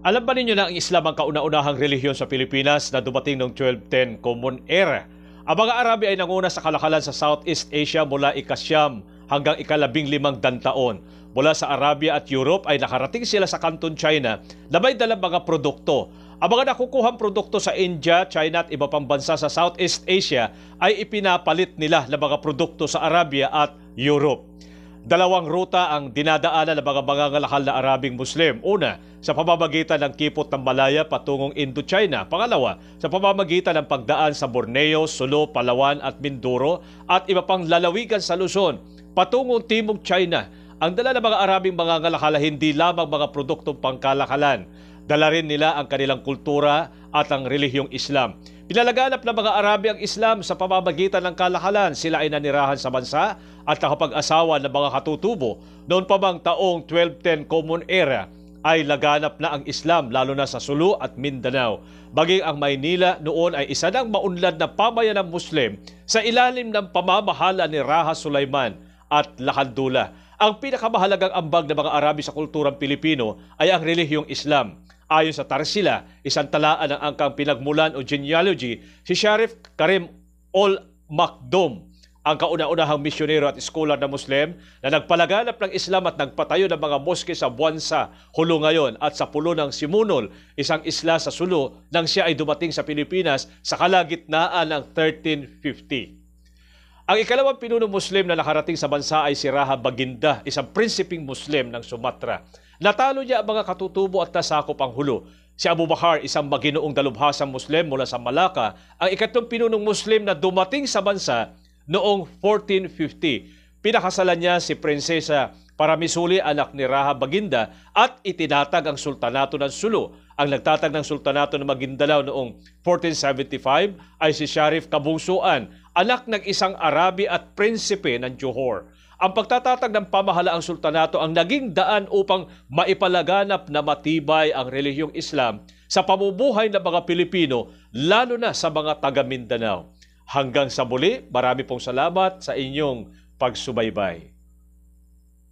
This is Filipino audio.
Alam ba ninyo na ang Islam ang kauna-unahang relihiyon sa Pilipinas na dumating noong 1210 Common Era? Ang mga Arabi ay nanguna sa kalakalan sa Southeast Asia mula ika-9 hanggang ika-15 dantaon. Mula sa Arabia at Europe ay nakarating sila sa Canton, China na may dalang mga produkto. Ang mga nakukuhang produkto sa India, China at iba pang bansa sa Southeast Asia ay ipinapalit nila ng mga produkto sa Arabia at Europe. Dalawang ruta ang dinadaanan ng mga mangangalakal na Arabing Muslim. Una, sa pamamagitan ng Kipot ng Malaya patungong Indochina. Pangalawa, sa pamamagitan ng pagdaan sa Borneo, Sulu, Palawan at Mindoro at iba pang lalawigan sa Luzon patungong Timog China. Ang dala ng mga Arabing mangangalakal hindi lamang mga produktong pangkalakalan. Dala rin nila ang kanilang kultura at ang relihiyong Islam. Pinalaganap ng mga Arabi ang Islam sa pamamagitan ng kalakalan. Sila ay nanirahan sa bansa at nakapag-asawa ng mga katutubo. Noon pa bang taong 1210 Common Era ay laganap na ang Islam lalo na sa Sulu at Mindanao. Maging ang Maynila noon ay isa ng maunlad na pamayanang Muslim sa ilalim ng pamamahala ni Raja Sulaiman at Lakandula. Ang pinakamahalagang ambag ng mga Arabi sa kulturang Pilipino ay ang relihiyong Islam. Ayon sa Tarsila, isang talaan ng angkang pinagmulan o genealogy, si Sharif Karim Ol Makdum, ang kauna-unahang misyonero at scholar na Muslim na nagpalaganap ng Islam at nagpatayo ng mga moske sa Buansa, Hulu ngayon at sa Pulo ng Simunol, isang isla sa Sulu, nang siya ay dumating sa Pilipinas sa kalagitnaan ng 1350. Ang ikalawang pinunong Muslim na nakarating sa bansa ay si Raja Baginda, isang prinsipeng Muslim ng Sumatra. Natalo niya ang mga katutubo at nasakop ang Hulu. Si Abu Bakar, isang maginoong dalubhasang Muslim mula sa Malacca, ang ikatlong pinunong Muslim na dumating sa bansa noong 1450. Pinakasalan niya si Prinsesa Paramisuli, anak ni Raja Baginda, at itinatag ang Sultanato ng Sulu. Ang nagtatag ng Sultanato ng Maguindanao noong 1475 ay si Sharif Kabungsuan, anak ng isang Arabi at prinsipe ng Johor. Ang pagtatatag ng pamahalaang sultanato ang naging daan upang maipalaganap na matibay ang relihiyong Islam sa pamumuhay ng mga Pilipino, lalo na sa mga taga Mindanao. Hanggang sa muli, marami pong salamat sa inyong pagsubaybay.